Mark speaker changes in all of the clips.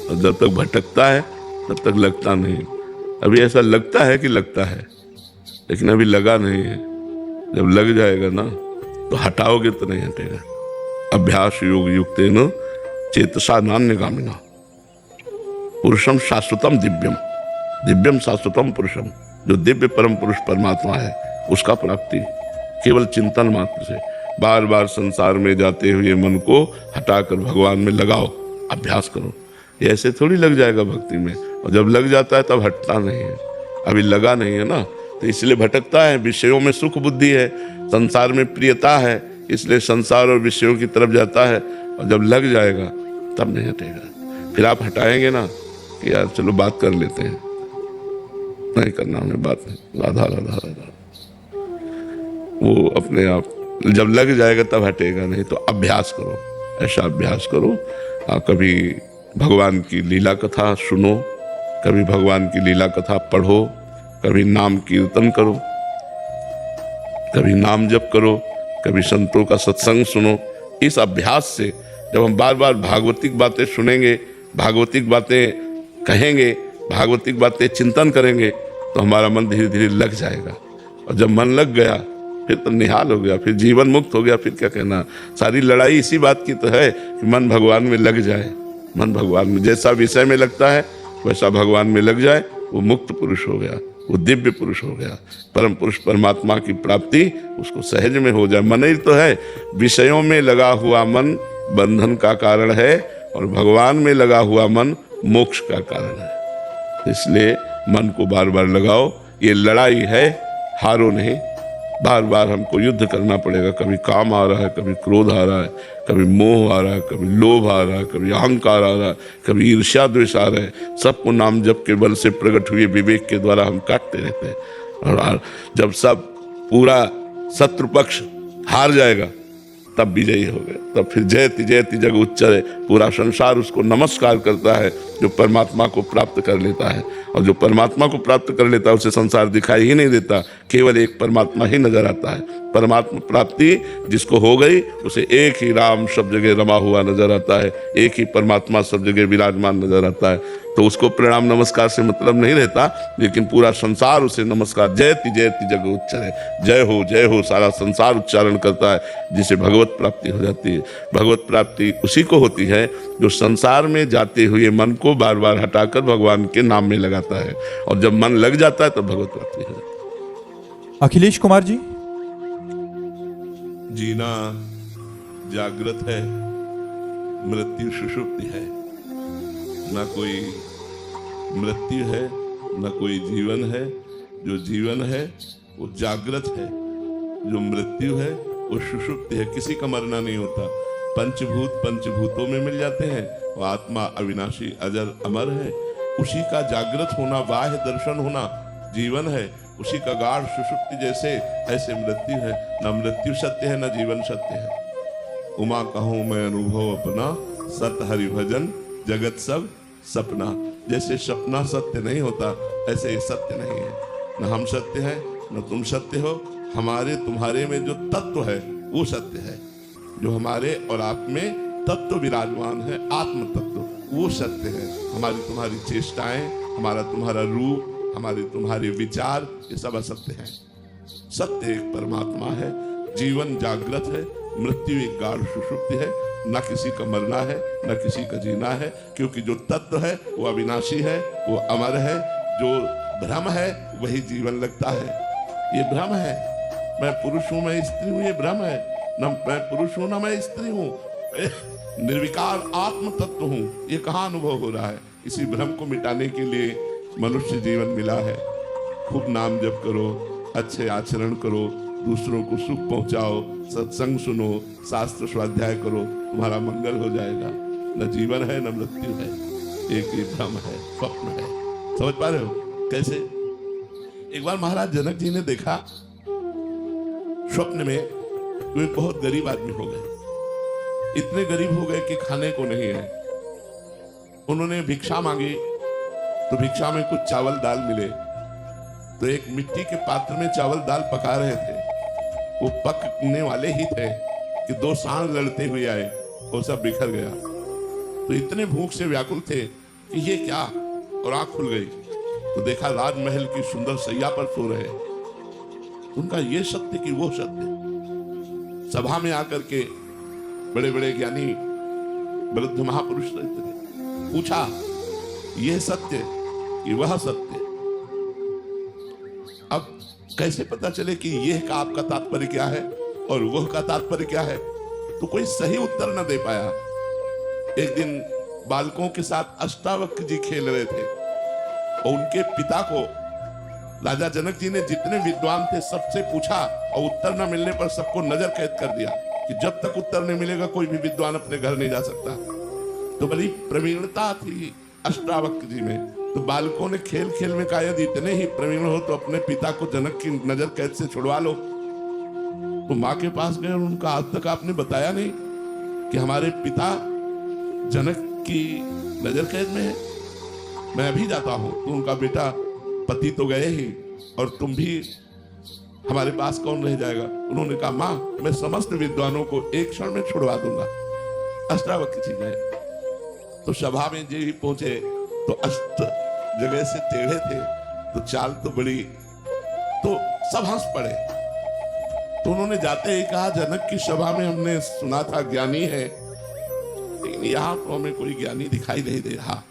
Speaker 1: और जब तक भटकता है तब तक लगता नहीं। अभी ऐसा लगता है कि लगता है, लेकिन अभी लगा नहीं है। जब लग जाएगा ना तो हटाओगे तो नहीं हटेगा। अभ्यास योग युक्तेन चेतसा नान्यगामिना पुरुषम शाश्वतम दिव्यम, दिव्यम शाश्वतम पुरुषम। जो दिव्य परम पुरुष परमात्मा है उसका प्राप्ति केवल चिंतन मात्र से। बार बार संसार में जाते हुए मन को हटाकर भगवान में लगाओ, अभ्यास करो। ये ऐसे थोड़ी लग जाएगा भक्ति में, और जब लग जाता है तब हटता नहीं है। अभी लगा नहीं है ना, तो इसलिए भटकता है। विषयों में सुख बुद्धि है, संसार में प्रियता है, इसलिए संसार और विषयों की तरफ जाता है। और जब लग जाएगा तब नहीं हटेगा। फिर आप हटाएंगे ना कि यार चलो बात कर लेते हैं, नहीं करना हमें बात, राधा राधा राधा, वो अपने आप जब लग जाएगा तब हटेगा नहीं। तो अभ्यास करो, ऐसा अभ्यास करो। कभी भगवान की लीला कथा सुनो, कभी भगवान की लीला कथा पढ़ो, कभी नाम कीर्तन करो, कभी नाम जप करो, कभी संतों का सत्संग सुनो। इस अभ्यास से जब हम बार बार भागवतिक बातें सुनेंगे, भागवतिक बातें कहेंगे, भागवतिक बातें चिंतन करेंगे, तो हमारा मन धीरे धीरे लग जाएगा। और जब मन लग गया फिर तो निहाल हो गया, फिर जीवन मुक्त हो गया। फिर क्या कहना, सारी लड़ाई इसी बात की तो है कि मन भगवान में लग जाए। मन भगवान में जैसा विषय में लगता है वैसा भगवान में लग जाए, वो मुक्त पुरुष हो गया, वो दिव्य पुरुष हो गया। परम पुरुष परमात्मा की प्राप्ति उसको सहज में हो जाए। मन ही तो है, विषयों में लगा हुआ मन बंधन का कारण है, और भगवान में लगा हुआ मन मोक्ष का कारण है। इसलिए मन को बार बार लगाओ। ये लड़ाई है, हारो नहीं। बार बार हमको युद्ध करना पड़ेगा। कभी काम आ रहा है, कभी क्रोध आ रहा है, कभी मोह आ रहा है, कभी लोभ आ रहा है, कभी अहंकार आ रहा है, कभी ईर्ष्या द्वेष आ रहा है। सबको नाम जप के बल से प्रकट हुए विवेक के द्वारा हम काटते रहते हैं। और जब सब पूरा शत्रु पक्ष हार जाएगा तब विजयी हो गए। तब फिर जयति जयति जग उच्चरे, पूरा संसार उसको नमस्कार करता है जो परमात्मा को प्राप्त कर लेता है। और जो परमात्मा को प्राप्त कर लेता है उसे संसार दिखाई ही नहीं देता, केवल एक परमात्मा ही नजर आता है। परमात्मा प्राप्ति जिसको हो गई उसे एक ही राम सब जगह रमा हुआ नजर आता है, एक ही परमात्मा सब जगह विराजमान नजर आता है। तो उसको प्रणाम नमस्कार से मतलब नहीं रहता, लेकिन पूरा संसार उसे नमस्कार, जयति जयति जग उच्चरे, जय हो सारा संसार उच्चारण करता है, जिसे भगवत प्राप्ति हो जाती है। भगवत प्राप्ति उसी को होती है जो संसार में जाते हुए मन को बार बार हटाकर भगवान के नाम में लगाता है। और जब मन लग जाता है तब भगवत प्राप्ति हो जाती है।
Speaker 2: अखिलेश कुमार जी,
Speaker 1: जीना जागृत है, मृत्यु सुषुप्ति है। ना कोई मृत्यु है, ना कोई जीवन है। जो जीवन है वो जागृत है, जो मृत्यु है वो सुषुप्ति है। किसी का मरना नहीं होता। पंचभूत पंचभूतों में मिल जाते हैं, वो आत्मा अविनाशी अजर अमर है। उसी का जागृत होना, बाह्य दर्शन होना जीवन है। उसी का गाढ़ सुषुप्ति जैसे ऐसे मृत्यु है। न मृत्यु सत्य है, न जीवन सत्य है। उमा कहूँ मैं अनुभव अपना, सत हरि भजन जगत सब सपना। जैसे सपना सत्य नहीं होता, ऐसे ये सत्य नहीं है। न हम सत्य हैं, न तुम सत्य हो। हमारे तुम्हारे में जो तत्व है वो सत्य है। जो हमारे और आप में तत्व विराजमान है, आत्म तत्व, वो सत्य है। हमारी तुम्हारी चेष्टाएं, हमारा तुम्हारा रूप, हमारे तुम्हारे विचार, ये सब असत्य है। सत्य एक परमात्मा है। जीवन जागृत है, मृत्यु एक गाढ़ सुषुप्ति है। न किसी का मरना है, न किसी का जीना है, क्योंकि जो तत्व है वो अविनाशी है, वो अमर है। जो भ्रम है वही जीवन लगता है। ये भ्रम है। मैं पुरुष हूं, मैं स्त्री हूं, ये भ्रम है। न मैं पुरुष हूं, न मैं स्त्री हूं, निर्विकार आत्म तत्व हूं। ये कहाँ अनुभव हो रहा है? इसी भ्रम को मिटाने के लिए मनुष्य जीवन मिला है। खूब नाम जप करो, अच्छे आचरण करो, दूसरों को सुख पहुंचाओ, सत्संग सुनो, शास्त्र स्वाध्याय करो, तुम्हारा मंगल हो जाएगा। न जीवन है, न मृत्यु है, एक ही भ्रम है, स्वप्न है। समझ पा रहे हो कैसे? एक बार महाराज जनक जी ने देखा स्वप्न में, वे बहुत गरीब आदमी हो गए। इतने गरीब हो गए कि खाने को नहीं है। उन्होंने भिक्षा मांगी तो भिक्षा में कुछ चावल दाल मिले। तो एक मिट्टी के पात्र में चावल दाल पका रहे थे। वो पकने वाले ही थे कि दो सांड लड़ते हुए आए और सब बिखर गया। तो इतने भूख से व्याकुल थे कि ये क्या, और आंख खुल गई तो देखा राजमहल की सुंदर सैया पर सो रहे। उनका ये सत्य कि वो सत्य। सभा में आकर के बड़े बड़े ज्ञानी वृद्ध महापुरुष रहते थे, पूछा यह सत्य कि वह सत्य। अब कैसे पता चले कि यह का आपका तात्पर्य क्या है और वह का तात्पर्य क्या है? तो कोई सही उत्तर न दे पाया। एक दिन बालकों के साथ अष्टावक्र जी खेल रहे थे और उनके पिता को राजा जनक जी ने जितने विद्वान थे सबसे पूछा और उत्तर न मिलने पर सबको नजर कैद कर दिया कि जब तक उत्तर नहीं मिलेगा कोई भी विद्वान अपने घर नहीं जा सकता। तो बड़ी प्रवीणता थी अष्टावक्र जी में। तो बालकों ने खेल खेल में कहा यदि इतने ही प्रवीण हो तो अपने पिता को जनक की नजर कैद से छुड़वा लो। तो माँ के पास गए और उनका आज तक आपने बताया नहीं कि हमारे पिता जनक की नजर कैद में है, मैं अभी जाता हूं। तो उनका बेटा पति तो गए ही और तुम भी, हमारे पास कौन रह जाएगा? उन्होंने कहा माँ मैं समस्त विद्वानों को एक क्षण में छुड़वा दूंगा। अष्टावक्र जी गए तो सभा में जी पहुंचे तो अष्ट जगह से टेढ़े थे तो चाल तो बड़ी, तो सब हंस पड़े। तो उन्होंने जाते ही कहा जनक की सभा में हमने सुना था ज्ञानी है, लेकिन यहाँ तो हमें कोई ज्ञानी दिखाई नहीं दे रहा।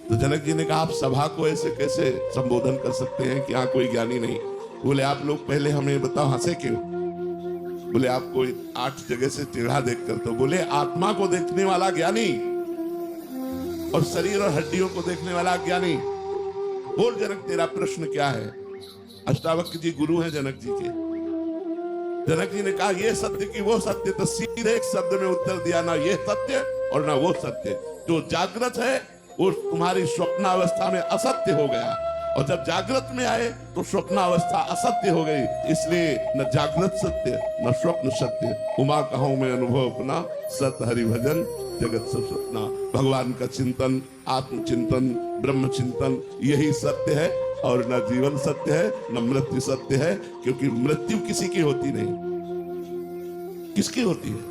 Speaker 1: तो जनक जी ने कहा आप सभा को ऐसे कैसे संबोधन कर सकते हैं कि यहाँ कोई ज्ञानी नहीं? बोले आप लोग पहले हमें बताओ हंसे क्यों? बोले आपको 8 जगह से टेढ़ा देखकर। तो बोले आत्मा को देखने वाला ज्ञानी और शरीर और हड्डियों को देखने वाला ज्ञानी। बोल जनक तेरा प्रश्न क्या है? अष्टावक्र जी गुरु हैं जनक जी के। जनक जी ने कहा ये सत्य कि वो सत्य। तो सीधे एक शब्द में उत्तर दिया, ना ये सत्य और ना वो सत्य। जो जागृत है वो तुम्हारी स्वप्नावस्था में असत्य हो गया और जब जागृत में आए तो स्वप्नावस्था असत्य हो गई। इसलिए न जागृत सत्य न स्वप्न सत्य, उमा कहूं मैं अनुभव अपना, सत हरि भजन जगत सब सपना। भगवान का चिंतन, आत्मचिंतन, ब्रह्म चिंतन यही सत्य है और न जीवन सत्य है न मृत्यु सत्य है, क्योंकि मृत्यु किसी की होती नहीं। किसकी होती है?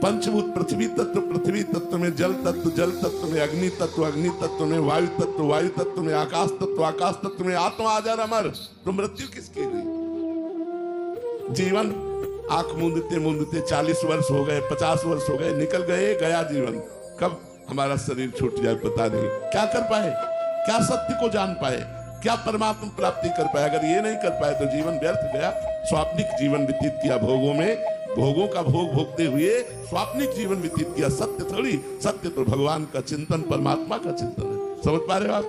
Speaker 1: पंचभूत पृथ्वी तत्व, पृथ्वी तत्व में जल तत्व, जल तत्व में अग्नि तत्व, अग्नि तत्व में वायु तत्व, वायु तत्व में आकाश तत्व, आकाश तत्व में आत्मा अजर अमर। तो मृत्यु किसकी हुई? जीवन आंख मूंदते मूंदते 40 वर्ष हो गए, 50 वर्ष हो गए, निकल गए, गया जीवन। कब हमारा शरीर छूट जाए पता नहीं। क्या कर पाए? क्या सत्य को जान पाए? क्या परमात्मा प्राप्ति कर पाए? अगर ये नहीं कर पाए तो जीवन व्यर्थ गया। स्वाप्निक जीवन व्यतीत किया भोगों में, भोगों का भोग भोगते हुए स्वाप्निक जीवन व्यतीत किया। सत्य थोड़ी, सत्य तो भगवान का चिंतन, परमात्मा का चिंतन है। समझ पा रहे हो आप?